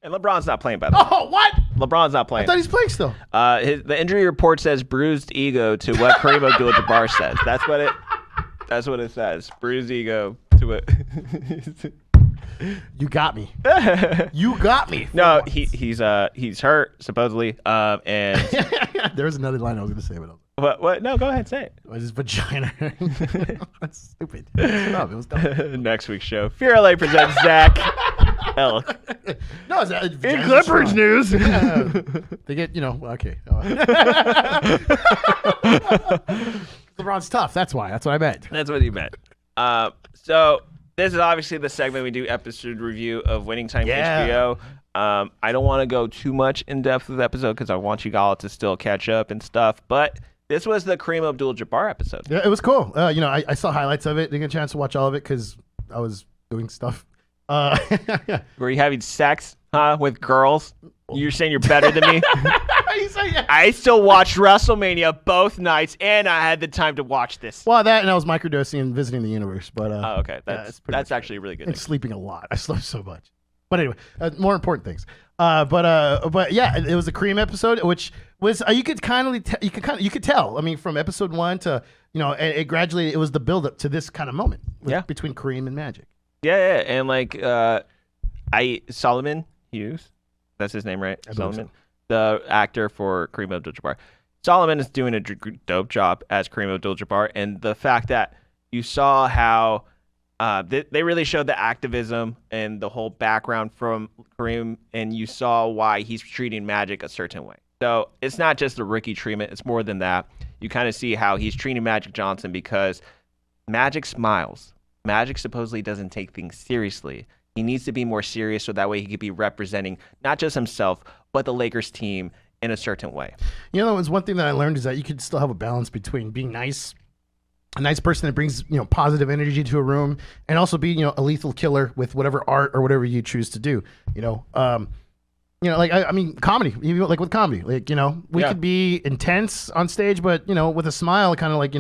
And LeBron's not playing, by the way. Oh, what? LeBron's not playing. I thought he's playing still. The injury report says bruised ego to what Kareem Abdul-Jabbar says. That's what it says. Bruised ego to it. You got me. You got me. No, he's hurt supposedly. And there's another line I was gonna say, but what? No, go ahead, say it. was his vagina? That's stupid. It was dumb. Next week's show, Fear LA presents Zac Elk. No, it's In Clippers news, they get okay. LeBron's tough. That's why. That's what I meant. That's what he meant. So this is obviously the segment we do episode review of Winning Time HBO. I don't want to go too much in depth with the episode because I want you all to still catch up and stuff. But this was the Kareem Abdul-Jabbar episode. Yeah, it was cool. I saw highlights of it. Didn't get a chance to watch all of it because I was doing stuff. Were you having sex, with girls? You're saying you're better than me? I still watched WrestleMania both nights, and I had the time to watch this. Well, that and I was microdosing and visiting the universe. But okay, that's actually really good. And sleeping a lot. I slept so much. But anyway, more important things. But yeah, it was a Kareem episode, which was you could tell. I mean, from episode 1 to it gradually it was the build up to this kind of moment between Kareem and Magic. Yeah, and like Solomon Hughes, that's his name, right? Solomon, the actor for Kareem Abdul-Jabbar. Solomon is doing a dope job as Kareem Abdul-Jabbar, and the fact that you saw how they really showed the activism and the whole background from Kareem, and you saw why he's treating Magic a certain way. So it's not just the rookie treatment; it's more than that. You kind of see how he's treating Magic Johnson because Magic smiles. Magic supposedly doesn't take things seriously. He needs to be more serious so that way he could be representing not just himself, but the Lakers team in a certain way. It's one thing that I learned is that you could still have a balance between being nice, a nice person that brings, positive energy to a room, and also be, a lethal killer with whatever art or whatever you choose to do. I mean, comedy, even like with comedy, we could be intense on stage, but, with a smile, kind of like,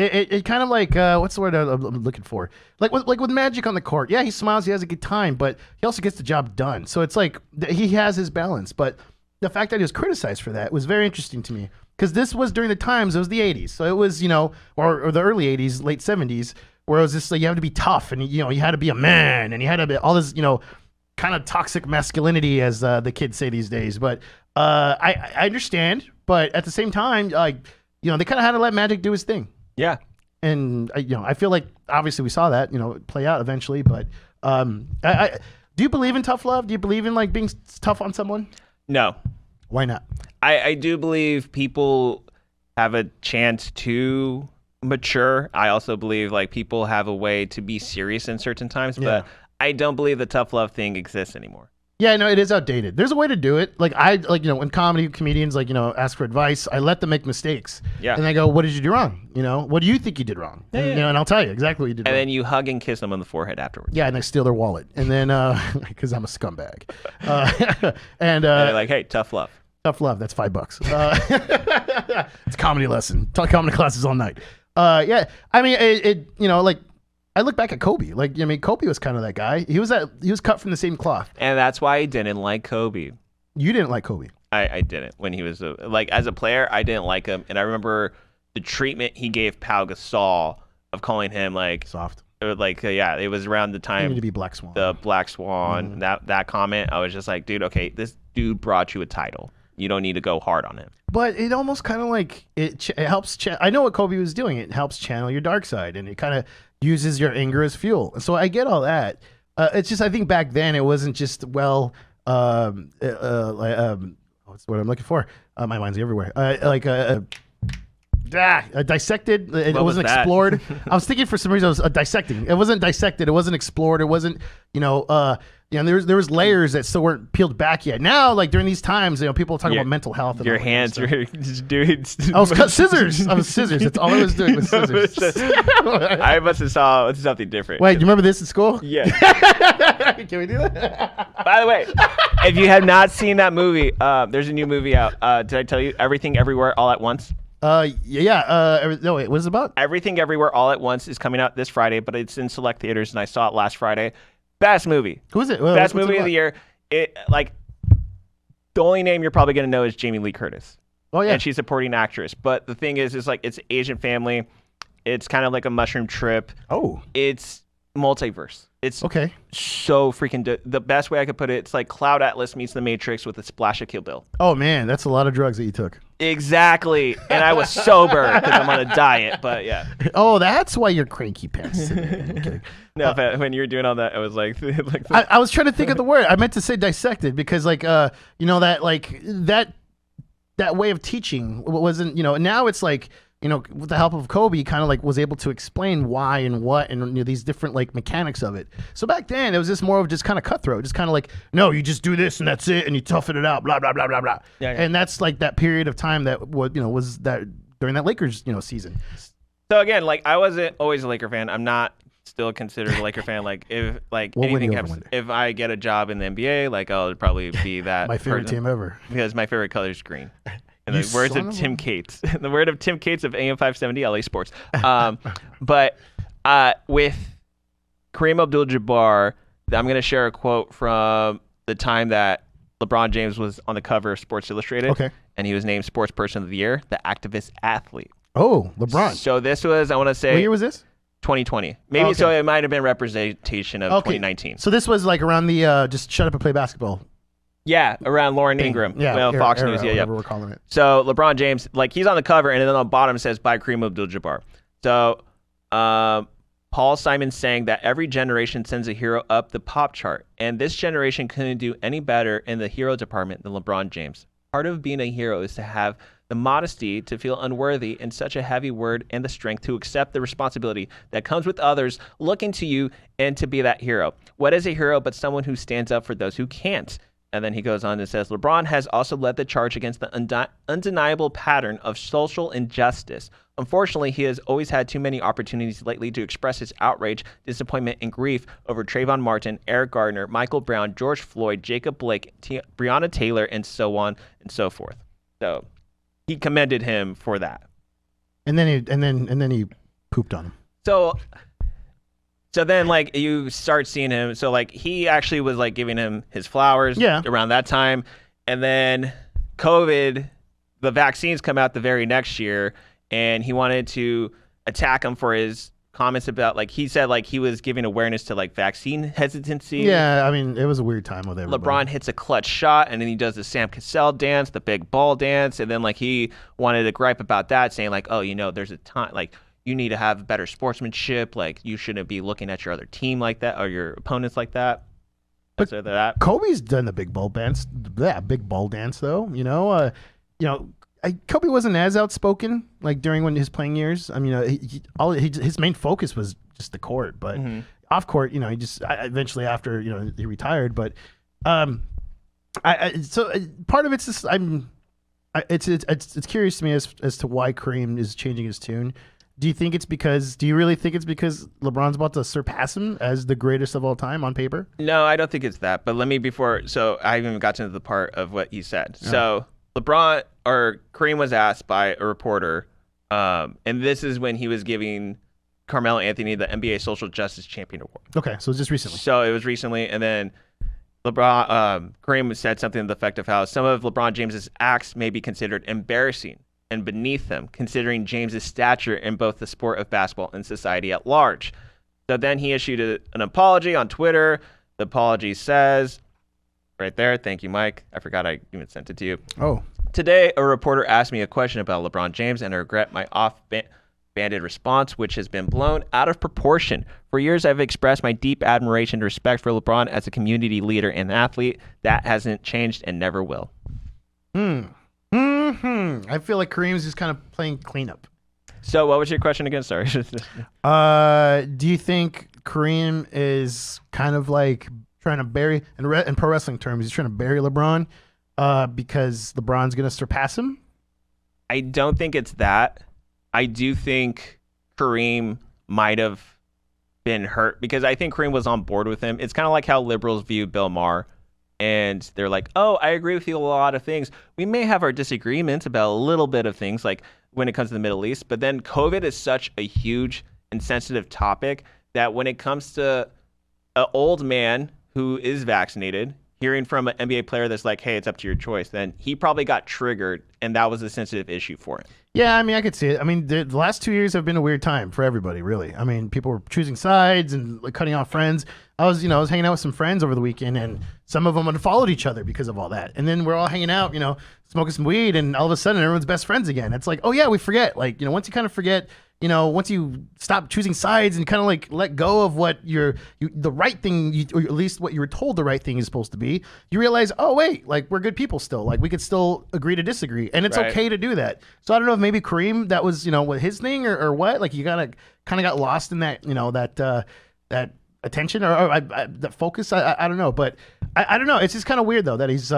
it kind of like what's the word I'm looking for? Like with Magic on the court. Yeah, he smiles, he has a good time, but he also gets the job done. So it's like he has his balance. But the fact that he was criticized for that was very interesting to me because this was during the times, it was the 80s. So it was, or the early 80s, late 70s, where it was just like you have to be tough and, you had to be a man and you had to be all this, kind of toxic masculinity as the kids say these days. But I understand. But at the same time, they kind of had to let Magic do his thing. Yeah. And, I feel like obviously we saw that, play out eventually. But do you believe in tough love? Do you believe in like being tough on someone? No. Why not? I do believe people have a chance to mature. I also believe like people have a way to be serious in certain times, but I don't believe the tough love thing exists anymore. Yeah, no, it is outdated. There's a way to do it. Like when comedians ask for advice, I let them make mistakes. Yeah. And I go, what did you do wrong? What do you think you did wrong? And, and I'll tell you exactly what you did wrong. And then you hug and kiss them on the forehead afterwards. Yeah, and I steal their wallet. And then, because I'm a scumbag. And they're like, hey, tough love. Tough love, that's $5. It's a comedy lesson. Talk comedy classes all night. Yeah, I mean, I look back at Kobe. Kobe was kind of that guy. He was cut from the same cloth. And that's why I didn't like Kobe. You didn't like Kobe. I didn't. When he was as a player, I didn't like him. And I remember the treatment he gave Pau Gasol of calling him like soft. It was around the time you need to be Black Swan. The Black Swan. That comment, I was just like, dude, okay, this dude brought you a title. You don't need to go hard on him. But it almost kind of like it helps. I know what Kobe was doing. It helps channel your dark side, and it kind of uses your anger as fuel. So I get all that. It's just I think back then it wasn't just what's the word I'm looking for? My mind's everywhere. Dissected. It wasn't explored. I was thinking for some reason it was dissecting. It wasn't dissected. It wasn't explored. It wasn't there was layers that still weren't peeled back yet. Now, like during these times, people talk about mental health. And your hands were just doing. I was cut scissors. I was scissors. That's all I was doing was scissors. I must have saw something different. Wait, you remember this in school? Yeah. Can we do that? By the way, if you have not seen that movie, there's a new movie out. Did I tell you Everything Everywhere All at Once? No, wait, what is it about? Everything Everywhere All at Once is coming out this Friday, but it's in select theaters, and I saw it last Friday. Best movie. Who is it? Best movie of the year. it like the only name you're probably gonna know is Jamie Lee Curtis. Oh yeah, and she's a supporting actress. But the thing is like it's Asian family. It's kind of like a mushroom trip. Oh, it's multiverse. It's okay. So freaking the best way I could put it. It's like Cloud Atlas meets The Matrix with a splash of Kill Bill. Oh man, that's a lot of drugs that you took. Exactly, and I was sober because I'm on a diet. But yeah. Oh, that's why you're cranky pants. Okay. No, but when you were doing all that, I was like, I was trying to think of the word. I meant to say dissected because, like, you know, that like that way of teaching wasn't, you know. Now it's like, you know, with the help of Kobe, kind of like was able to explain why and what and, you know, these different like mechanics of it. So back then it was just more of just kind of cutthroat, just kind of like, no, you just do this and that's it, and you toughen it out, blah blah blah blah blah. Yeah. And that's like that period of time that was that during that Lakers, you know, season. So again, like I wasn't always a Laker fan. I'm not still considered a Laker fan. Like if like anything happens, if I get a job in the NBA, like I'll probably be that my favorite team ever because my favorite color is green. In the words of Tim Cates, the word of Tim Cates of AM 570 LA Sports. But with Kareem Abdul-Jabbar, I'm going to share a quote from the time that LeBron James was on the cover of Sports Illustrated. Okay. And he was named Sports Person of the Year, the activist athlete. Oh, LeBron. So this was, I want to say. What year was this? 2020. Maybe okay. So it might have been representation of 2019. So this was like around the just shut up and play basketball. Yeah, around Lauren Ingram. Yeah, Fox News. Yeah. We're calling it. So LeBron James, like he's on the cover, and then on the bottom it says by Kareem Abdul-Jabbar. So Paul Simon saying that every generation sends a hero up the pop chart, and this generation couldn't do any better in the hero department than LeBron James. Part of being a hero is to have the modesty to feel unworthy in such a heavy word and the strength to accept the responsibility that comes with others looking to you and to be that hero. What is a hero but someone who stands up for those who can't? And then he goes on and says, LeBron has also led the charge against the undeniable pattern of social injustice. Unfortunately, he has always had too many opportunities lately to express his outrage, disappointment, and grief over Trayvon Martin, Eric Gardner, Michael Brown, George Floyd, Jacob Blake, Breonna Taylor, and so on and so forth. So he commended him for that. And then he pooped on him. So then, like, you start seeing him. So, like, he actually was, like, giving him his flowers around that time. And then COVID, the vaccines come out the very next year. And he wanted to attack him for his comments about, like, he said, like, he was giving awareness to, like, vaccine hesitancy. Yeah, I mean, it was a weird time with everybody. LeBron hits a clutch shot, and then he does the Sam Cassell dance, the big ball dance. And then, like, he wanted to gripe about that, saying, like, oh, you know, there's a time, like, you need to have better sportsmanship. Like, you shouldn't be looking at your other team like that or your opponents like that. But Kobe's done the big ball dance. Yeah, big ball dance though. Kobe wasn't as outspoken like during his playing years. I mean, his main focus was just the court, but off court, you know, he just eventually after he retired. But so part of it's just it's curious to me as to why Kareem is changing his tune. Do you really think it's because LeBron's about to surpass him as the greatest of all time on paper? No, I don't think it's that. But so I haven't even got to the part of what he said. Oh. So Kareem was asked by a reporter, and this is when he was giving Carmelo Anthony the NBA Social Justice Champion Award. Okay, so it was just recently. So it was recently, and then Kareem said something to the effect of how some of LeBron James's acts may be considered embarrassing and beneath them, considering James's stature in both the sport of basketball and society at large. So then he issued an apology on Twitter. The apology says, right there, thank you, Mike. I forgot I even sent it to you. Oh. Today, a reporter asked me a question about LeBron James, and I regret my off-banded response, which has been blown out of proportion. For years, I've expressed my deep admiration and respect for LeBron as a community leader and athlete. That hasn't changed and never will. I feel like Kareem's just kind of playing cleanup. So what was your question again? Sorry. Do you think Kareem is kind of like trying to bury, in pro wrestling terms, he's trying to bury LeBron because LeBron's going to surpass him? I don't think it's that. I do think Kareem might have been hurt because I think Kareem was on board with him. It's kind of like how liberals view Bill Maher. And they're like, oh, I agree with you a lot of things. We may have our disagreements about a little bit of things, like when it comes to the Middle East. But then COVID is such a huge and sensitive topic that when it comes to an old man who is vaccinated, hearing from an NBA player that's like, hey, it's up to your choice, then he probably got triggered, and that was a sensitive issue for him. Yeah, I mean, I could see it. I mean, the last 2 years have been a weird time for everybody, really. I mean, people were choosing sides and like, cutting off friends. I was hanging out with some friends over the weekend, and some of them unfollowed each other because of all that. And then we're all hanging out, smoking some weed, and all of a sudden, everyone's best friends again. It's like, oh yeah, we forget. Like, once you kind of forget, once you stop choosing sides and kind of like let go of what the right thing, or at least what you were told the right thing is supposed to be, you realize, oh wait, like we're good people still. Like we could still agree to disagree, and it's okay to do that. So I don't know if maybe Kareem, that was what his thing or what. Like you kind of got lost in that that attention or that focus. I don't know, but I don't know. It's just kind of weird though that he's.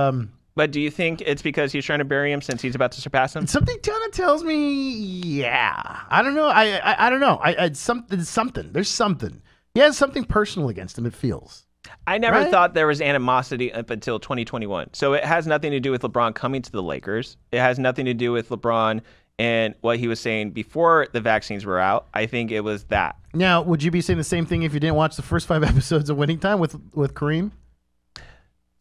But do you think it's because he's trying to bury him since he's about to surpass him? Something kind of tells me, yeah. I don't know. I don't know. Something. There's something. He has something personal against him, it feels. I never thought there was animosity up until 2021. So it has nothing to do with LeBron coming to the Lakers. It has nothing to do with LeBron and what he was saying before the vaccines were out. I think it was that. Now, would you be saying the same thing if you didn't watch the first 5 episodes of Winning Time with Kareem?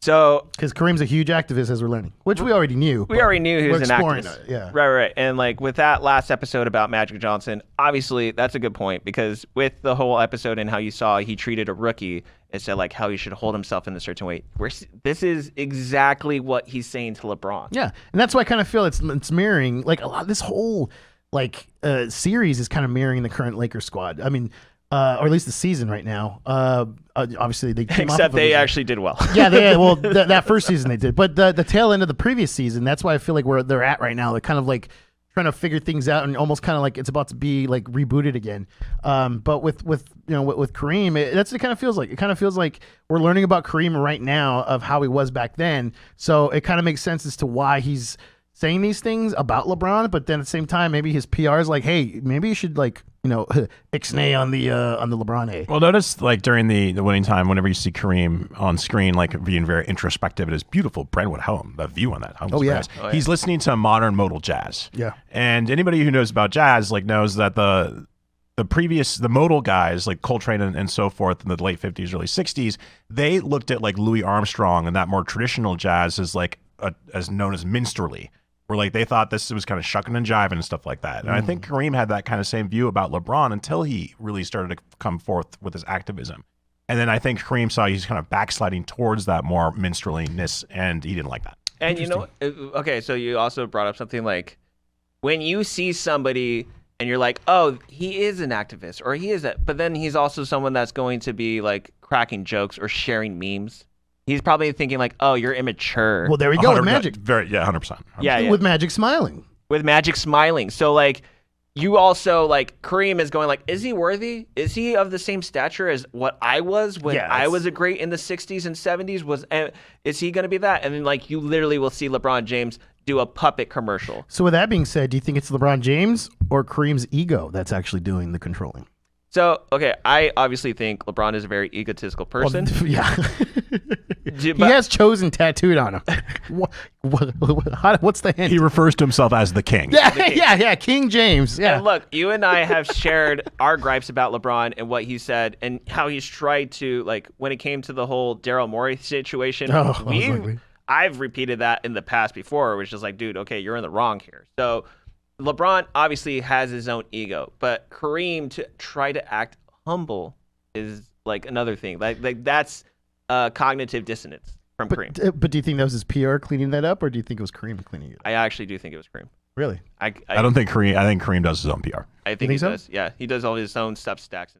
So, because Kareem's a huge activist, as we're learning, which we already knew. We already knew he was an activist. Yeah. Right. And like with that last episode about Magic Johnson, obviously that's a good point because with the whole episode and how you saw he treated a rookie, it said like how he should hold himself in a certain way. This is exactly what he's saying to LeBron. Yeah, and that's why I kind of feel it's mirroring like a lot. This whole series is kind of mirroring the current Lakers squad. I mean. Or at least the season right now. Obviously, they came except off of they actually did well. Yeah, that first season they did, but the tail end of the previous season, that's why I feel like where they're at right now. They're kind of like trying to figure things out and almost kind of like it's about to be like rebooted again. But with Kareem, that's what it kind of feels like. It kind of feels like we're learning about Kareem right now of how he was back then. So it kind of makes sense as to why he's saying these things about LeBron, but then at the same time, maybe his PR is like, hey, maybe you should ixnay on the LeBron A. Well, notice like during the Winning Time, whenever you see Kareem on screen, like being very introspective at his beautiful Brentwood home, the view on that home. Oh yeah. He's listening to modern modal jazz. Yeah. And anybody who knows about jazz like knows that the modal guys like Coltrane and so forth in the late 50s, early 60s, they looked at like Louis Armstrong and that more traditional jazz as like as known as minstrelly. Where like they thought this was kind of shucking and jiving and stuff like that. And I think Kareem had that kind of same view about LeBron until he really started to come forth with his activism. And then I think Kareem saw he's kind of backsliding towards that more minstreliness, and he didn't like that. And okay, so you also brought up something like when you see somebody and you're like, oh, he is an activist or he is that, but then he's also someone that's going to be like cracking jokes or sharing memes. He's probably thinking like, "Oh, you're immature." Well, there we go with Magic. 100%. Yeah, with Magic smiling. With Magic smiling. So like, you also like Kareem is going like, "Is he worthy? Is he of the same stature as what I was when I was a great in the '60s and '70s? Is he going to be that?" And then like, you literally will see LeBron James do a puppet commercial. So with that being said, do you think it's LeBron James or Kareem's ego that's actually doing the controlling? So, okay, I obviously think LeBron is a very egotistical person. Well, yeah. He has chosen tattooed on him. What's the hint? He refers to himself as the king. Yeah, King James. Yeah. And look, you and I have shared our gripes about LeBron and what he said and how he's tried to, like, when it came to the whole Daryl Morey situation, I've repeated that in the past before, which is like, dude, okay, you're in the wrong here. So LeBron obviously has his own ego, but Kareem to try to act humble is like another thing. Like that's cognitive dissonance from Kareem. But do you think that was his PR cleaning that up, or do you think it was Kareem cleaning it up? I actually do think it was Kareem. Really? I don't think Kareem. I think Kareem does his own PR. I think he does. Yeah, he does all his own Substacks.